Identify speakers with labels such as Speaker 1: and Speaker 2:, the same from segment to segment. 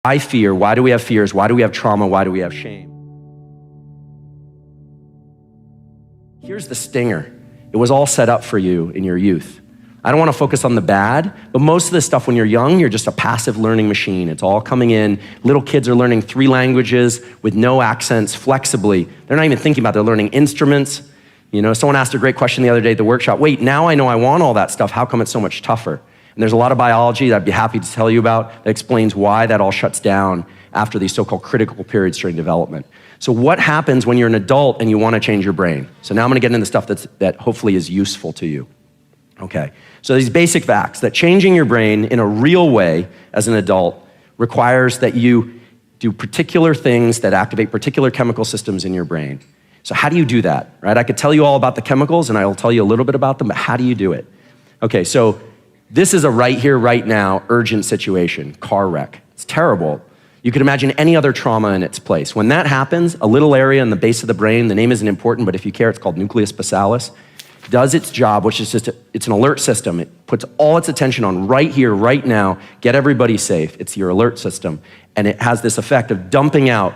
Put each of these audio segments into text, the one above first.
Speaker 1: Why fear? Why do we have fears? Why do we have trauma? Why do we have shame? Here's the stinger. It was all set up for you in your youth. I don't want to focus on the bad, but most of this stuff when you're young, you're just a passive learning machine. It's all coming in. Little kids are learning 3 languages with no accents flexibly. They're not even thinking about it. They're learning instruments. You know, someone asked a great question the other day at the workshop. Wait, now I know I want all that stuff. How come it's so much tougher? And there's a lot of biology that I'd be happy to tell you about that explains why that all shuts down after these so-called critical periods during development. So what happens when you're an adult and you want to change your brain? So now I'm going to get into stuff that hopefully is useful to you. Okay, so these basic facts, that changing your brain in a real way as an adult requires that you do particular things that activate particular chemical systems in your brain. So how do you do that, right? I could tell you all about the chemicals and I will tell you a little bit about them, but how do you do it? Okay, so this is a right here, right now, urgent situation, car wreck. It's terrible. You could imagine any other trauma in its place. When that happens, a little area in the base of the brain, the name isn't important, but if you care, it's called nucleus basalis, does its job, which is it's an alert system. It puts all its attention on right here, right now, get everybody safe. It's your alert system. And it has this effect of dumping out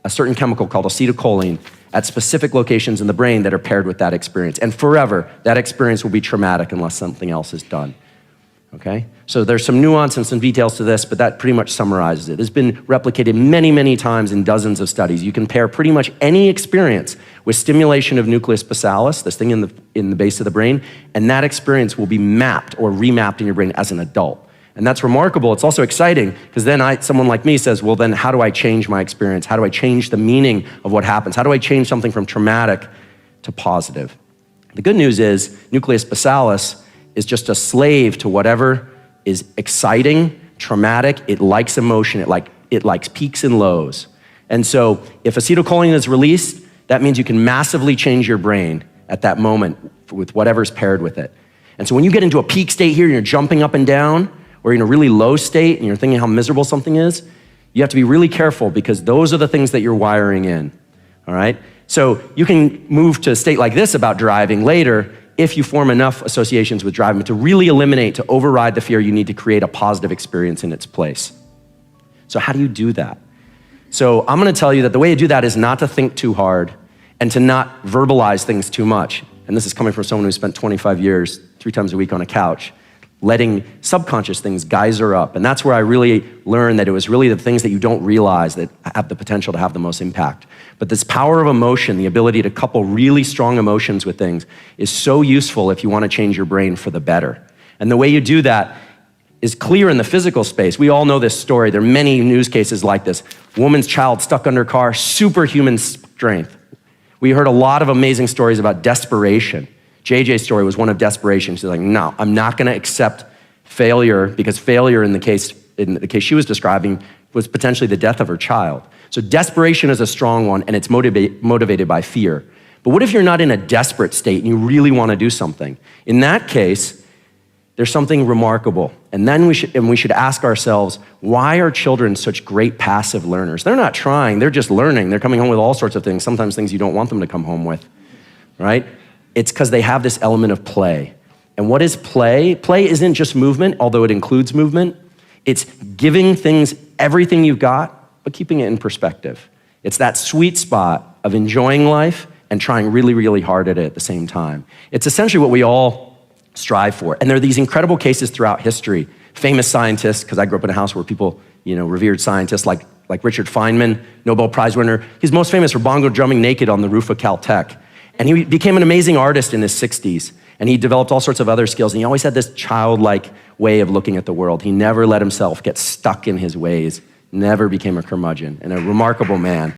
Speaker 1: a certain chemical called acetylcholine at specific locations in the brain that are paired with that experience. And forever, that experience will be traumatic unless something else is done. Okay? So there's some nuance and some details to this, but that pretty much summarizes it. It's been replicated many, many times in dozens of studies. You can pair pretty much any experience with stimulation of nucleus basalis, this thing in the base of the brain, and that experience will be mapped or remapped in your brain as an adult. And that's remarkable. It's also exciting because then someone like me says, well, then how do I change my experience? How do I change the meaning of what happens? How do I change something from traumatic to positive? The good news is nucleus basalis is just a slave to whatever is exciting, traumatic. It likes emotion. It likes peaks and lows. And so if acetylcholine is released, that means you can massively change your brain at that moment with whatever's paired with it. And so when you get into a peak state here and you're jumping up and down, or in a really low state and you're thinking how miserable something is, you have to be really careful because those are the things that you're wiring in, all right? So you can move to a state like this about driving later if you form enough associations with driving to really eliminate, to override the fear, you need to create a positive experience in its place. So how do you do that? So I'm gonna tell you that the way to do that is not to think too hard and to not verbalize things too much. And this is coming from someone who spent 25 years, 3 times a week on a couch, letting subconscious things geyser up. And that's where I really learned that it was really the things that you don't realize that have the potential to have the most impact. But this power of emotion, the ability to couple really strong emotions with things, is so useful if you want to change your brain for the better. And the way you do that is clear in the physical space. We all know this story. There are many news cases like this. Woman's child stuck under car, superhuman strength. We heard a lot of amazing stories about desperation. JJ's story was one of desperation. She's like, no, I'm not gonna accept failure because failure in the case she was describing was potentially the death of her child. So desperation is a strong one and it's motivated by fear. But what if you're not in a desperate state and you really wanna do something? In that case, there's something remarkable. And then we should ask ourselves, why are children such great passive learners? They're not trying, they're just learning. They're coming home with all sorts of things, sometimes things you don't want them to come home with, right? It's because they have this element of play. And what is play? Play isn't just movement, although it includes movement. It's giving things everything you've got, but keeping it in perspective. It's that sweet spot of enjoying life and trying really, really hard at it at the same time. It's essentially what we all strive for. And there are these incredible cases throughout history. Famous scientists, because I grew up in a house where people, revered scientists like Richard Feynman, Nobel Prize winner. He's most famous for bongo drumming naked on the roof of Caltech. And he became an amazing artist in his 60s. And he developed all sorts of other skills. And he always had this childlike way of looking at the world. He never let himself get stuck in his ways, never became a curmudgeon, and a remarkable man.